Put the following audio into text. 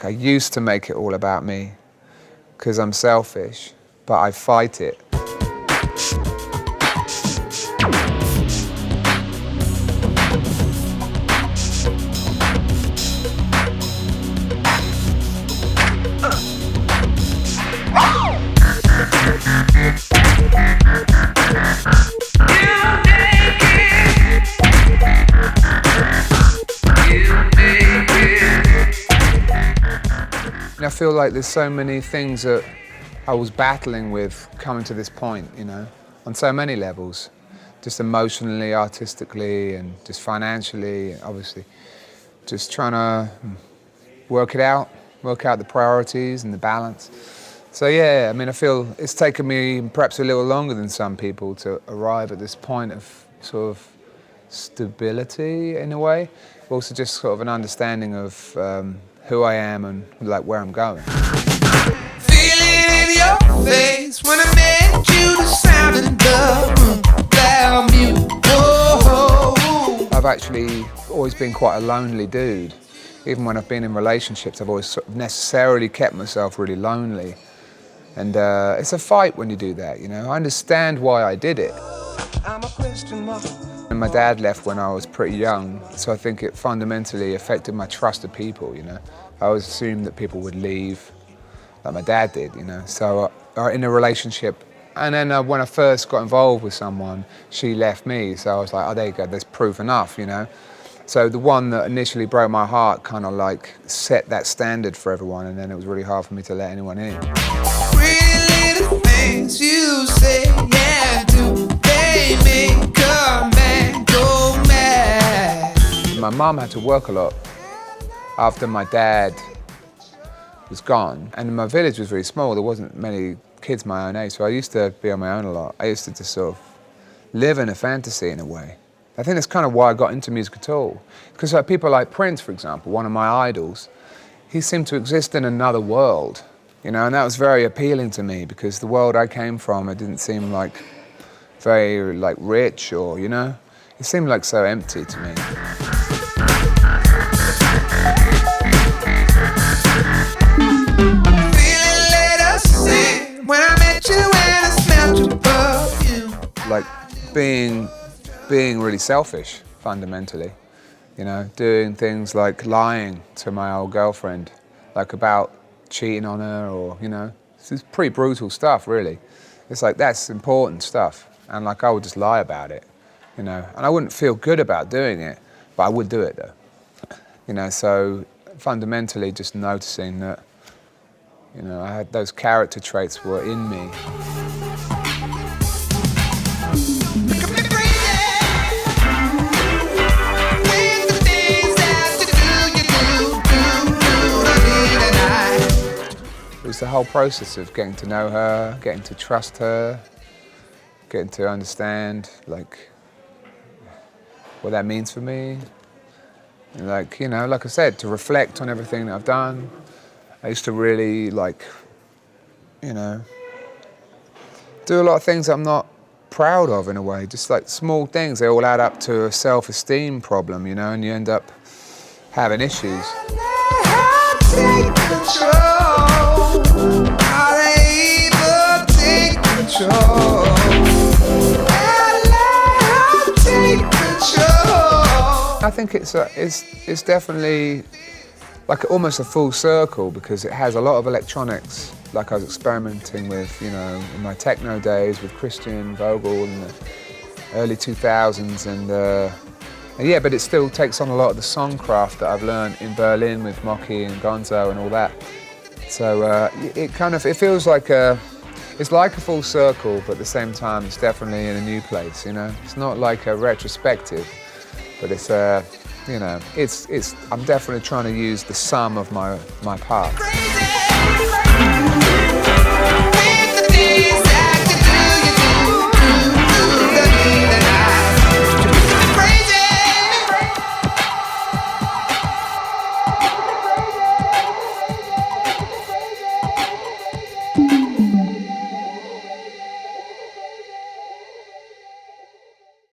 I used to make it all about me because I'm selfish, but I fight it. I feel like there's so many things that I was battling with coming to this point, you know, on so many levels, just emotionally, artistically, and just financially, obviously. Just trying to work out the priorities and the balance. So yeah, I mean, I feel it's taken me perhaps a little longer than some people to arrive at this point of sort of stability in a way, but also just sort of an understanding of who I am and like where I'm going. Feeling in your face when I met you, the sound of the mute. Oh. I've actually always been quite a lonely dude. Even when I've been in relationships, I've always sort of necessarily kept myself really lonely. And it's a fight when you do that, you know. I understand why I did it. I'm a question mark. And my dad left when I was pretty young, so I think it fundamentally affected my trust of people, you know. I always assumed that people would leave, like my dad did, you know. So in a relationship, and then when I first got involved with someone, she left me, so I was like, oh, there you go, there's proof enough, you know. So the one that initially broke my heart kind of like set that standard for everyone, and then it was really hard for me to let anyone in. Pretty little things you say and do, they make a man go mad. My mum had to work a lot after my dad was gone, and my village was really small. There wasn't many kids my own age, so I used to be on my own a lot. I used to just sort of live in a fantasy in a way. I think that's kind of why I got into music at all. Because people like Prince, for example, one of my idols, he seemed to exist in another world, you know, and that was very appealing to me because the world I came from, it didn't seem like very like rich or, you know, it seemed like so empty to me. When I met you and I smelled your perfume. Like being really selfish, fundamentally. You know, doing things like lying to my old girlfriend, like about cheating on her or, you know, it's pretty brutal stuff, really. It's like, that's important stuff. And like, I would just lie about it, you know. And I wouldn't feel good about doing it, but I would do it though. You know, so fundamentally just noticing that, you know, I had those character traits were in me. It was the whole process of getting to know her, getting to trust her, getting to understand, like, what that means for me. And like, you know, like I said, to reflect on everything that I've done. I used to really, like, you know, do a lot of things I'm not proud of in a way, just like small things. They all add up to a self-esteem problem, you know, and you end up having issues. I think it's definitely like almost a full circle because it has a lot of electronics, like I was experimenting with, you know, in my techno days with Christian Vogel in the early 2000s, and yeah, but it still takes on a lot of the songcraft that I've learned in Berlin with Mocky and Gonzo and all that. So it feels like it's like a full circle, but at the same time it's definitely in a new place, you know. It's not like a retrospective, but it's you know, I'm definitely trying to use the sum of my parts.